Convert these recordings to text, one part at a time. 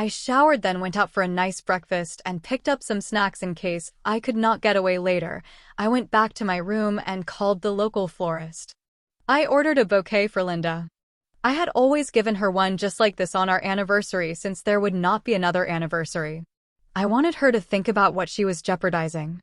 I showered, then went out for a nice breakfast and picked up some snacks in case I could not get away later. I went back to my room and called the local florist. I ordered a bouquet for Linda. I had always given her one just like this on our anniversary since there would not be another anniversary. I wanted her to think about what she was jeopardizing.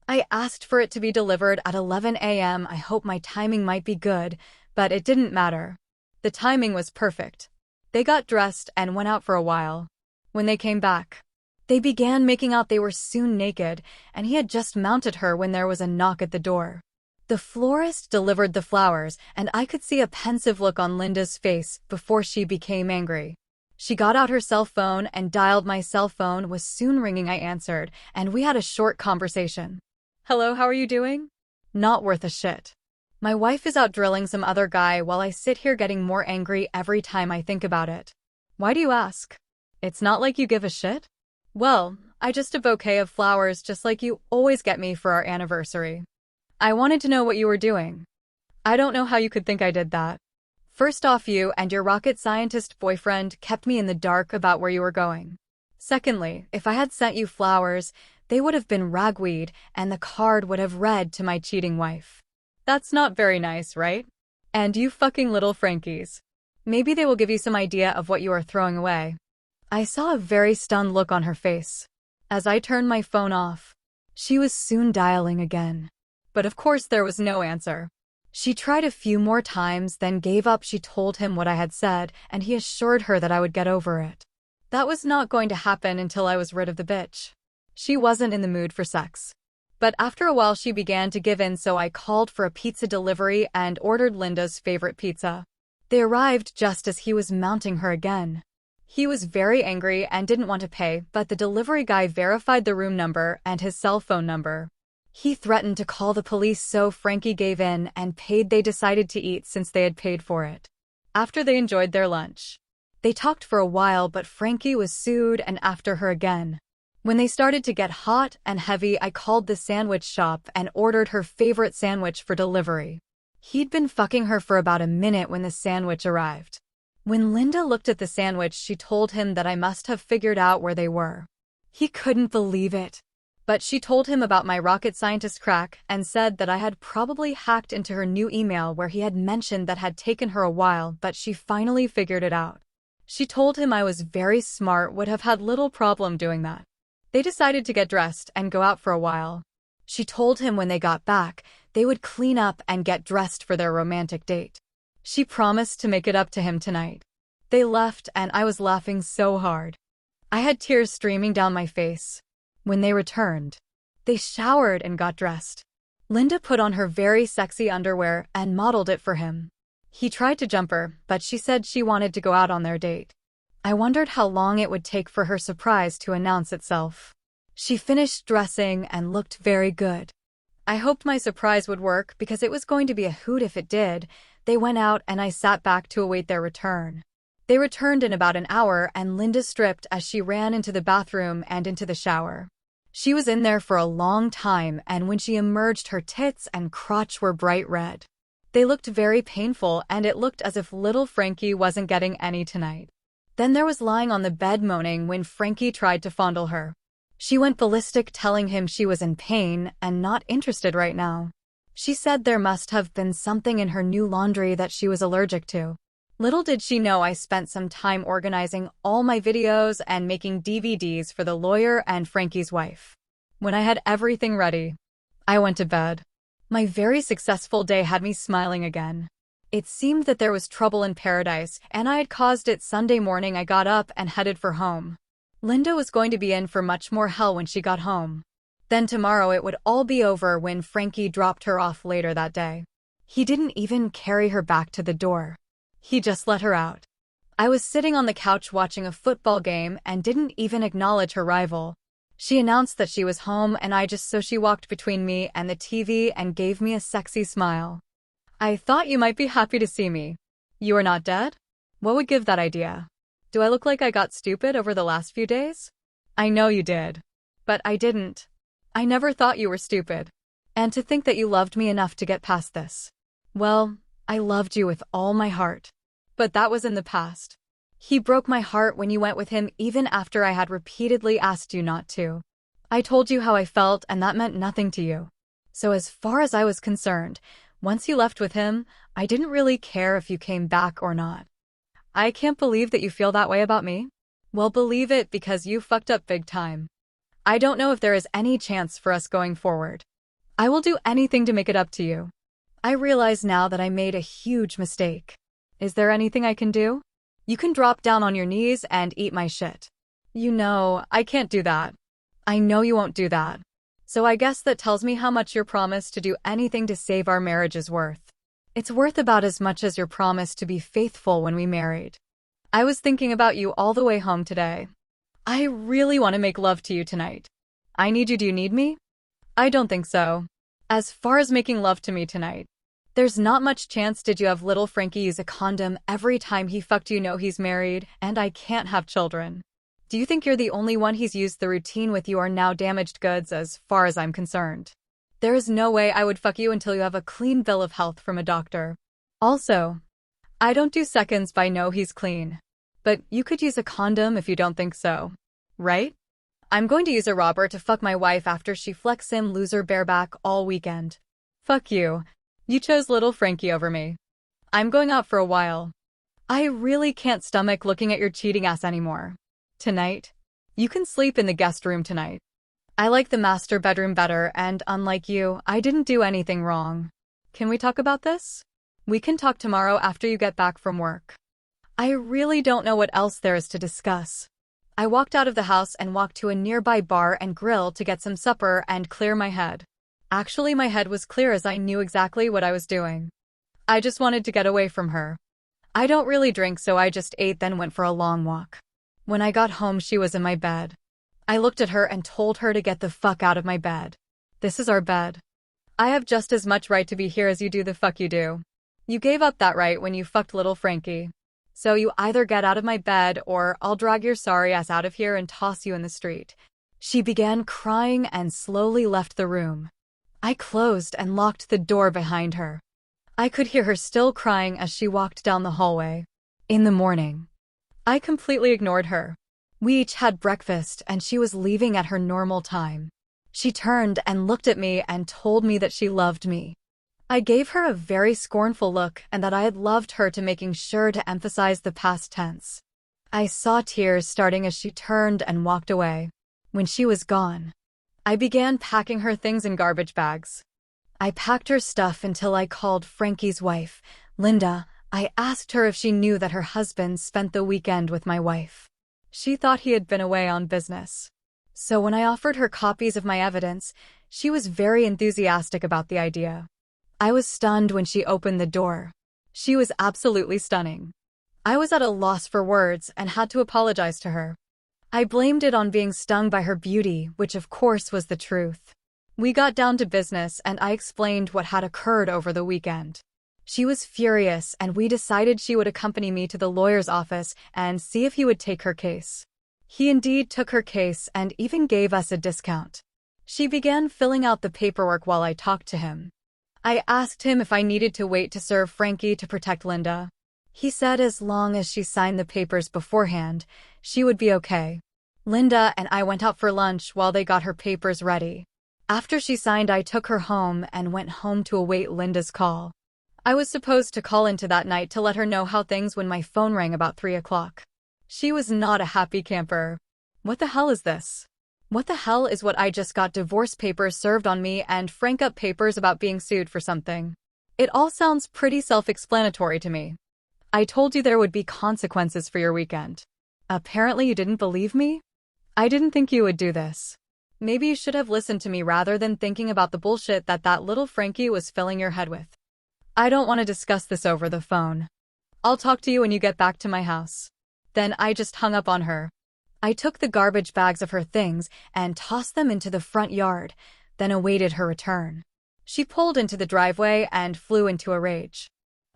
I asked for it to be delivered at 11 a.m. I hope my timing might be good, but it didn't matter. The timing was perfect. They got dressed and went out for a while. When they came back, they began making out. They were soon naked, and he had just mounted her when there was a knock at the door. The florist delivered the flowers, and I could see a pensive look on Linda's face before she became angry. She got out her cell phone and dialed. My cell phone was soon ringing. I answered, and we had a short conversation. Hello, how are you doing? Not worth a shit. My wife is out drilling some other guy while I sit here getting more angry every time I think about it. Why do you ask? It's not like you give a shit? Well, I just a bouquet of flowers just like you always get me for our anniversary. I wanted to know what you were doing. I don't know how you could think I did that. First off, you and your rocket scientist boyfriend kept me in the dark about where you were going. Secondly, if I had sent you flowers, they would have been ragweed and the card would have read to my cheating wife. That's not very nice, right? And you fucking little Frankies. Maybe they will give you some idea of what you are throwing away. I saw a very stunned look on her face. As I turned my phone off, she was soon dialing again. But of course there was no answer. She tried a few more times, then gave up. She told him what I had said, and he assured her that I would get over it. That was not going to happen until I was rid of the bitch. She wasn't in the mood for sex. But after a while she began to give in, so I called for a pizza delivery and ordered Linda's favorite pizza. They arrived just as he was mounting her again. He was very angry and didn't want to pay, but the delivery guy verified the room number and his cell phone number. He threatened to call the police, so Frankie gave in and paid. They decided to eat since they had paid for it. After they enjoyed their lunch, they talked for a while, but Frankie was sued and after her again. When they started to get hot and heavy, I called the sandwich shop and ordered her favorite sandwich for delivery. He'd been fucking her for about a minute when the sandwich arrived. When Linda looked at the sandwich, she told him that I must have figured out where they were. He couldn't believe it. But she told him about my rocket scientist crack and said that I had probably hacked into her new email where he had mentioned that had taken her a while, but she finally figured it out. She told him I was very smart, would have had little problem doing that. They decided to get dressed and go out for a while. She told him when they got back, they would clean up and get dressed for their romantic date. She promised to make it up to him tonight. They left and I was laughing so hard. I had tears streaming down my face. When they returned, they showered and got dressed. Linda put on her very sexy underwear and modeled it for him. He tried to jump her, but she said she wanted to go out on their date. I wondered how long it would take for her surprise to announce itself. She finished dressing and looked very good. I hoped my surprise would work because it was going to be a hoot if it did. They went out and I sat back to await their return. They returned in about an hour and Linda stripped as she ran into the bathroom and into the shower. She was in there for a long time, and when she emerged, her tits and crotch were bright red. They looked very painful, and it looked as if little Frankie wasn't getting any tonight. Then there was lying on the bed moaning when Frankie tried to fondle her. She went ballistic, telling him she was in pain and not interested right now. She said there must have been something in her new laundry that she was allergic to. Little did she know I spent some time organizing all my videos and making DVDs for the lawyer and Frankie's wife. When I had everything ready, I went to bed. My very successful day had me smiling again. It seemed that there was trouble in paradise, and I had caused it. Sunday morning I got up and headed for home. Linda was going to be in for much more hell when she got home. Then tomorrow it would all be over when Frankie dropped her off later that day. He didn't even carry her back to the door. He just let her out. I was sitting on the couch watching a football game and didn't even acknowledge her rival. She announced that she was home and so she walked between me and the TV and gave me a sexy smile. I thought you might be happy to see me. You are not dead? What would give that idea? Do I look like I got stupid over the last few days? I know you did. But I didn't. I never thought you were stupid. And to think that you loved me enough to get past this. Well, I loved you with all my heart. But that was in the past. He broke my heart when you went with him even after I had repeatedly asked you not to. I told you how I felt and that meant nothing to you. So as far as I was concerned, once you left with him, I didn't really care if you came back or not. I can't believe that you feel that way about me. Well, believe it because you fucked up big time. I don't know if there is any chance for us going forward. I will do anything to make it up to you. I realize now that I made a huge mistake. Is there anything I can do? You can drop down on your knees and eat my shit. You know, I can't do that. I know you won't do that. So I guess that tells me how much your promise to do anything to save our marriage is worth. It's worth about as much as your promise to be faithful when we married. I was thinking about you all the way home today. I really want to make love to you tonight. I need you. Do you need me? I don't think so. As far as making love to me tonight, there's not much chance. Did you have little Frankie use a condom every time he fucked? You know he's married, and I can't have children. Do you think you're the only one he's used the routine with? You are now damaged goods as far as I'm concerned. There is no way I would fuck you until you have a clean bill of health from a doctor. Also, I don't do seconds. I know he's clean. But you could use a condom if you don't think so. Right? I'm going to use a robber to fuck my wife after she flex him loser bareback all weekend. Fuck you. You chose little Frankie over me. I'm going out for a while. I really can't stomach looking at your cheating ass anymore. Tonight, you can sleep in the guest room tonight. I like the master bedroom better, and unlike you, I didn't do anything wrong. Can we talk about this? We can talk tomorrow after you get back from work. I really don't know what else there is to discuss. I walked out of the house and walked to a nearby bar and grill to get some supper and clear my head. Actually, my head was clear as I knew exactly what I was doing. I just wanted to get away from her. I don't really drink, so I just ate, then went for a long walk. When I got home, she was in my bed. I looked at her and told her to get the fuck out of my bed. This is our bed. I have just as much right to be here as you do. The fuck you do. You gave up that right when you fucked little Frankie. So you either get out of my bed or I'll drag your sorry ass out of here and toss you in the street. She began crying and slowly left the room. I closed and locked the door behind her. I could hear her still crying as she walked down the hallway. In the morning, I completely ignored her. We each had breakfast and she was leaving at her normal time. She turned and looked at me and told me that she loved me. I gave her a very scornful look and that I had loved her, to making sure to emphasize the past tense. I saw tears starting as she turned and walked away. When she was gone, I began packing her things in garbage bags. I packed her stuff until I called Frankie's wife, Linda. I asked her if she knew that her husband spent the weekend with my wife. She thought he had been away on business. So when I offered her copies of my evidence, she was very enthusiastic about the idea. I was stunned when she opened the door. She was absolutely stunning. I was at a loss for words and had to apologize to her. I blamed it on being stung by her beauty, which of course was the truth. We got down to business and I explained what had occurred over the weekend. She was furious and we decided she would accompany me to the lawyer's office and see if he would take her case. He indeed took her case and even gave us a discount. She began filling out the paperwork while I talked to him. I asked him if I needed to wait to serve Frankie to protect Linda. He said as long as she signed the papers beforehand, she would be okay. Linda and I went out for lunch while they got her papers ready. After she signed, I took her home and went home to await Linda's call. I was supposed to call into that night to let her know how things when my phone rang about 3 o'clock. She was not a happy camper. What the hell is this? What the hell is what I just got? Divorce papers served on me and frank up papers about being sued for something. It all sounds pretty self-explanatory to me. I told you there would be consequences for your weekend. Apparently you didn't believe me? I didn't think you would do this. Maybe you should have listened to me rather than thinking about the bullshit that little Frankie was filling your head with. I don't want to discuss this over the phone. I'll talk to you when you get back to my house. Then I just hung up on her. I took the garbage bags of her things and tossed them into the front yard, then awaited her return. She pulled into the driveway and flew into a rage.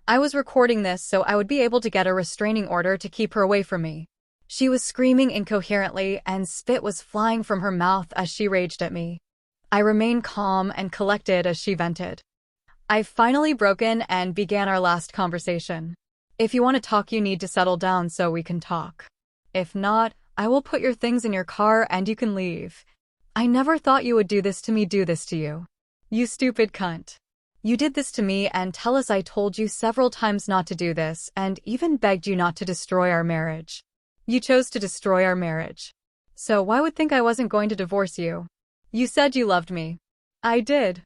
I was recording this so I would be able to get a restraining order to keep her away from me. She was screaming incoherently and spit was flying from her mouth as she raged at me. I remained calm and collected as she vented. I finally broke in and began our last conversation. If you want to talk, you need to settle down so we can talk. If not, I will put your things in your car and you can leave. I never thought you would do this to me, do this to you. You stupid cunt. You did this to me and tell us I told you several times not to do this and even begged you not to destroy our marriage. You chose to destroy our marriage. So why would think I wasn't going to divorce you? You said you loved me. I did.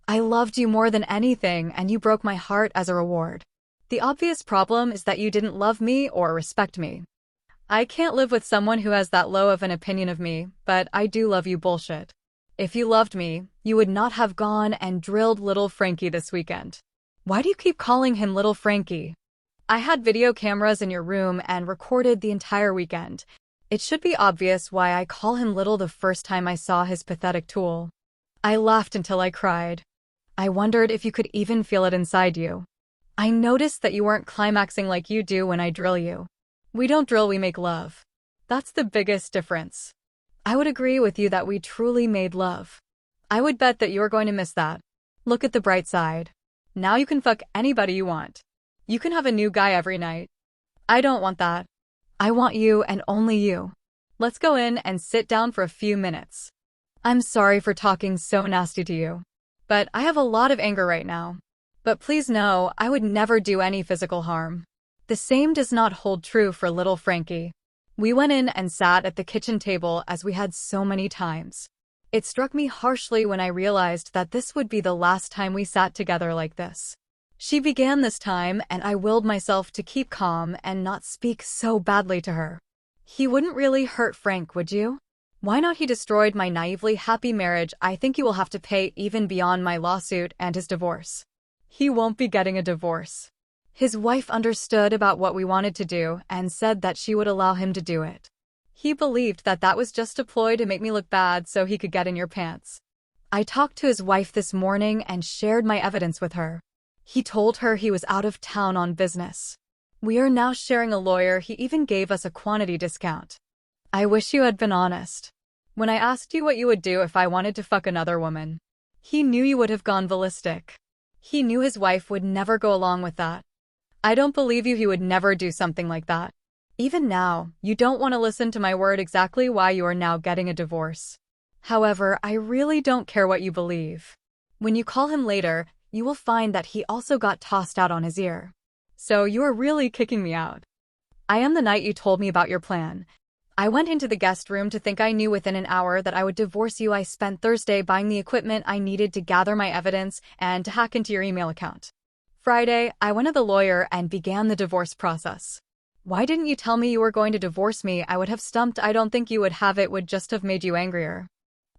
I loved you more than anything and you broke my heart as a reward. The obvious problem is that you didn't love me or respect me. I can't live with someone who has that low of an opinion of me, but I do love you bullshit. If you loved me, you would not have gone and drilled little Frankie this weekend. Why do you keep calling him little Frankie? I had video cameras in your room and recorded the entire weekend. It should be obvious why I call him little the first time I saw his pathetic tool. I laughed until I cried. I wondered if you could even feel it inside you. I noticed that you weren't climaxing like you do when I drill you. We don't drill, we make love. That's the biggest difference. I would agree with you that we truly made love. I would bet that you're going to miss that. Look at the bright side. Now you can fuck anybody you want. You can have a new guy every night. I don't want that. I want you and only you. Let's go in and sit down for a few minutes. I'm sorry for talking so nasty to you, but I have a lot of anger right now. But please know, I would never do any physical harm. The same does not hold true for little Frankie. We went in and sat at the kitchen table as we had so many times. It struck me harshly when I realized that this would be the last time we sat together like this. She began this time and I willed myself to keep calm and not speak so badly to her. He wouldn't really hurt Frank, would you? Why not? He destroyed my naively happy marriage. I think you will have to pay even beyond my lawsuit and his divorce. He won't be getting a divorce. His wife understood about what we wanted to do and said that she would allow him to do it. He believed that that was just a ploy to make me look bad so he could get in your pants. I talked to his wife this morning and shared my evidence with her. He told her he was out of town on business. We are now sharing a lawyer. He even gave us a quantity discount. I wish you had been honest. When I asked you what you would do if I wanted to fuck another woman, he knew you would have gone ballistic. He knew his wife would never go along with that. I don't believe you. He would never do something like that. Even now, you don't want to listen to my word exactly why you are now getting a divorce. However, I really don't care what you believe. When you call him later, you will find that he also got tossed out on his ear. So you are really kicking me out. I am the night you told me about your plan. I went into the guest room to think I knew within an hour that I would divorce you. I spent Thursday buying the equipment I needed to gather my evidence and to hack into your email account. Friday, I went to the lawyer and began the divorce process. Why didn't you tell me you were going to divorce me? I would have stumped. I don't think you would have. It would just have made you angrier.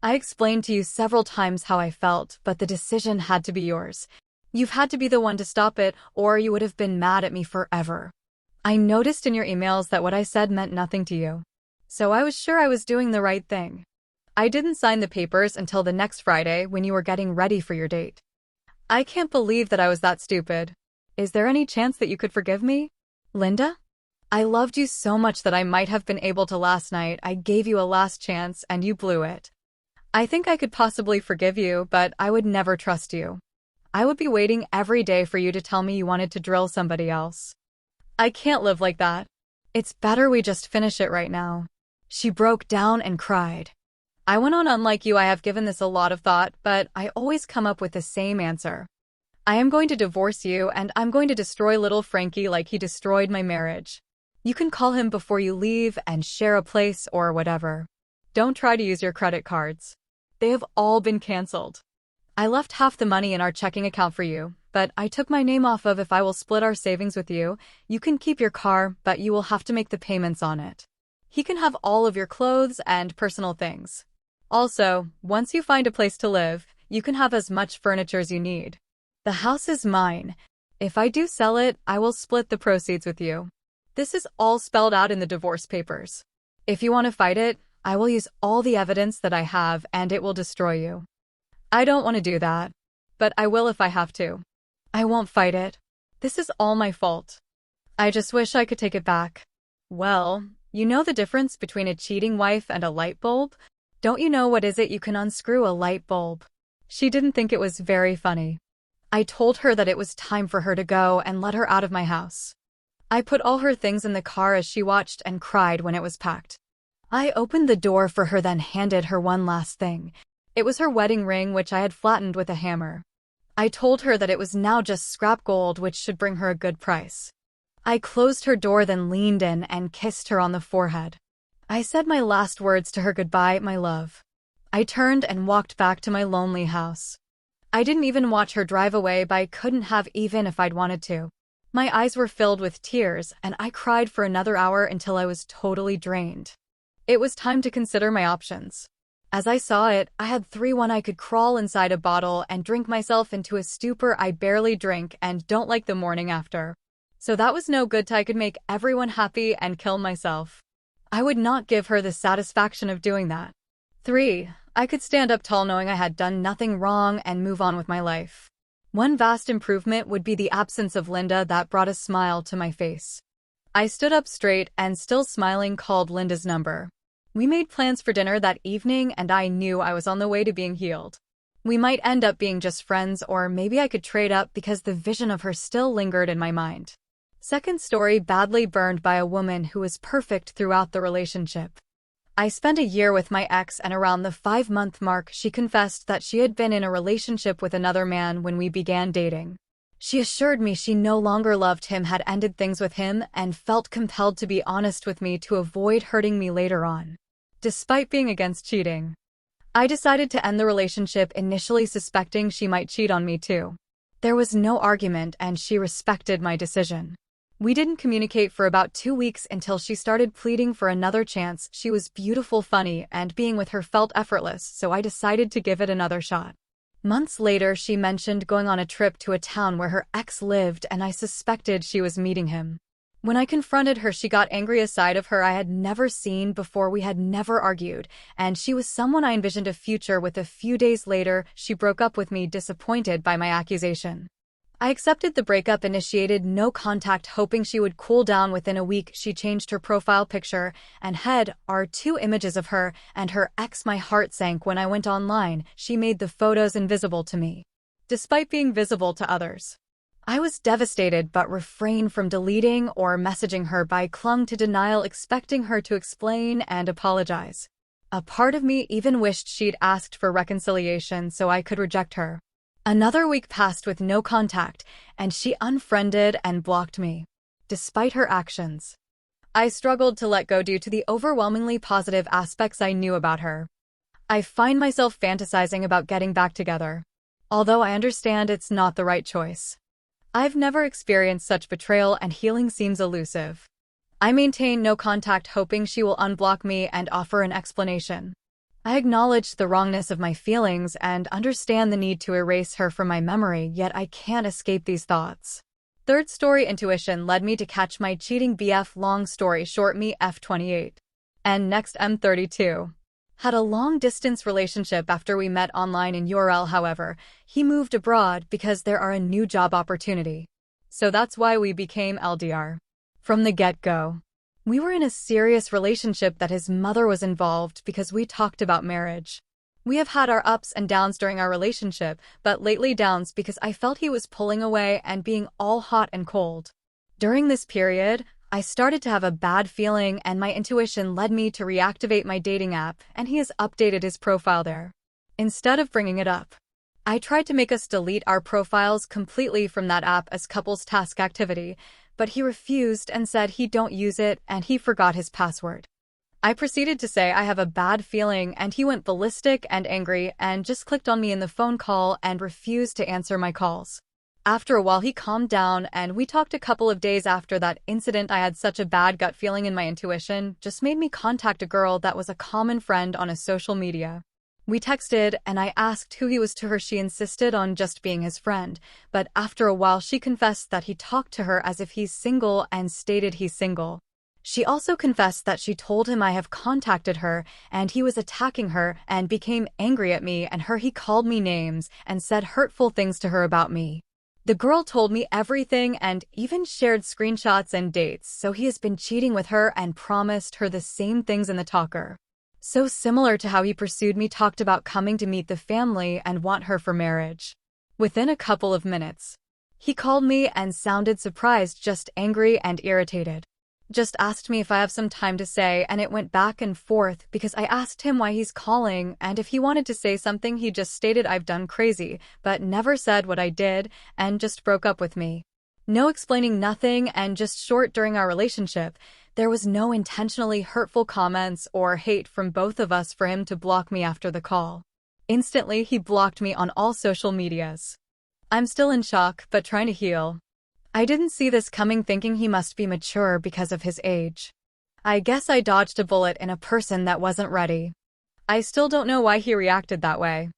I explained to you several times how I felt, but the decision had to be yours. You've had to be the one to stop it, or you would have been mad at me forever. I noticed in your emails that what I said meant nothing to you. So I was sure I was doing the right thing. I didn't sign the papers until the next Friday when you were getting ready for your date. I can't believe that I was that stupid. Is there any chance that you could forgive me? Linda? I loved you so much that I might have been able to last night. I gave you a last chance and you blew it. I think I could possibly forgive you, but I would never trust you. I would be waiting every day for you to tell me you wanted to drill somebody else. I can't live like that. It's better we just finish it right now. She broke down and cried. I went on. Unlike you, I have given this a lot of thought, but I always come up with the same answer. I am going to divorce you and I'm going to destroy little Frankie like he destroyed my marriage. You can call him before you leave and share a place or whatever. Don't try to use your credit cards. They have all been canceled. I left half the money in our checking account for you, but I took my name off of. If I will split our savings with you, you can keep your car, but you will have to make the payments on it. He can have all of your clothes and personal things. Also, once you find a place to live, you can have as much furniture as you need. The house is mine. If I do sell it, I will split the proceeds with you. This is all spelled out in the divorce papers. If you want to fight it, I will use all the evidence that I have and it will destroy you. I don't want to do that, but I will if I have to. I won't fight it. This is all my fault. I just wish I could take it back. Well, you know the difference between a cheating wife and a light bulb? Don't you know what is it? You can unscrew a light bulb. She didn't think it was very funny. I told her that it was time for her to go and let her out of my house. I put all her things in the car as she watched and cried when it was packed. I opened the door for her, then handed her one last thing. It was her wedding ring, which I had flattened with a hammer. I told her that it was now just scrap gold, which should bring her a good price. I closed her door, then leaned in and kissed her on the forehead. I said my last words to her: "Goodbye, my love." I turned and walked back to my lonely house. I didn't even watch her drive away, but I couldn't have even if I'd wanted to. My eyes were filled with tears, and I cried for another hour until I was totally drained. It was time to consider my options. As I saw it, I had three. One, I could crawl inside a bottle and drink myself into a stupor I barely drink and don't like the morning after. So that was no good. I could make everyone happy and kill myself. I would not give her the satisfaction of doing that. 3. I could stand up tall knowing I had done nothing wrong and move on with my life. One vast improvement would be the absence of Linda that brought a smile to my face. I stood up straight and, still smiling, called Linda's number. We made plans for dinner that evening, and I knew I was on the way to being healed. We might end up being just friends, or maybe I could trade up because the vision of her still lingered in my mind. Second story: badly burned by a woman who was perfect throughout the relationship. I spent a year with my ex, and around the 5-month mark, she confessed that she had been in a relationship with another man when we began dating. She assured me she no longer loved him, had ended things with him, and felt compelled to be honest with me to avoid hurting me later on. Despite being against cheating, I decided to end the relationship, initially suspecting she might cheat on me too. There was no argument, and she respected my decision. We didn't communicate for about 2 weeks until she started pleading for another chance. She was beautiful, funny, and being with her felt effortless, so I decided to give it another shot. Months later, she mentioned going on a trip to a town where her ex lived, and I suspected she was meeting him. When I confronted her, she got angry. A side of her I had never seen before. We had never argued, and she was someone I envisioned a future with. A few days later, she broke up with me, disappointed by my accusation. I accepted the breakup, initiated no contact, hoping she would cool down. Within a week, she changed her profile picture and had two images of her and her ex. My heart sank when I went online. She made the photos invisible to me, despite being visible to others. I was devastated but refrained from deleting or messaging her. I clung to denial, expecting her to explain and apologize. A part of me even wished she'd asked for reconciliation so I could reject her. Another week passed with no contact, and she unfriended and blocked me. Despite her actions, I struggled to let go due to the overwhelmingly positive aspects I knew about her. I find myself fantasizing about getting back together, although I understand it's not the right choice. I've never experienced such betrayal, and healing seems elusive. I maintain no contact, hoping she will unblock me and offer an explanation. I acknowledge the wrongness of my feelings and understand the need to erase her from my memory, yet I can't escape these thoughts. Third story: intuition led me to catch my cheating BF. Long story short, me F28 and next M32 had a long-distance relationship after we met online in URL. However, he moved abroad because there are a new job opportunity. So that's why we became LDR. From the get-go, we were in a serious relationship that his mother was involved because we talked about marriage. We have had our ups and downs during our relationship, but lately downs because I felt he was pulling away and being all hot and cold. During this period, I started to have a bad feeling, and my intuition led me to reactivate my dating app, and he has updated his profile there. Instead of bringing it up, I tried to make us delete our profiles completely from that app as couples task activity, but he refused and said he don't use it and he forgot his password. I proceeded to say I have a bad feeling, and he went ballistic and angry and just clicked on me in the phone call and refused to answer my calls. After a while, he calmed down and we talked. A couple of days after that incident, I had such a bad gut feeling, and my intuition just made me contact a girl that was a common friend on a social media. We texted and I asked who he was to her. She insisted on just being his friend, but after a while she confessed that he talked to her as if he's single and stated he's single. She also confessed that she told him I have contacted her and he was attacking her and became angry at me and her. He called me names and said hurtful things to her about me. The girl told me everything and even shared screenshots and dates, so he has been cheating with her and promised her the same things in the talker. So similar to how he pursued me, talked about coming to meet the family and want her for marriage. Within a couple of minutes, He called me and sounded surprised, just angry and irritated. Just asked me if I have some time to say, and it went back and forth because I asked him why he's calling, and if he wanted to say something he just stated I've done crazy, but never said what I did, and just broke up with me. No explaining nothing, and just short during our relationship. There was no intentionally hurtful comments or hate from both of us for him to block me after the call. Instantly, he blocked me on all social medias. I'm still in shock, but trying to heal. I didn't see this coming, thinking he must be mature because of his age. I guess I dodged a bullet in a person that wasn't ready. I still don't know why he reacted that way.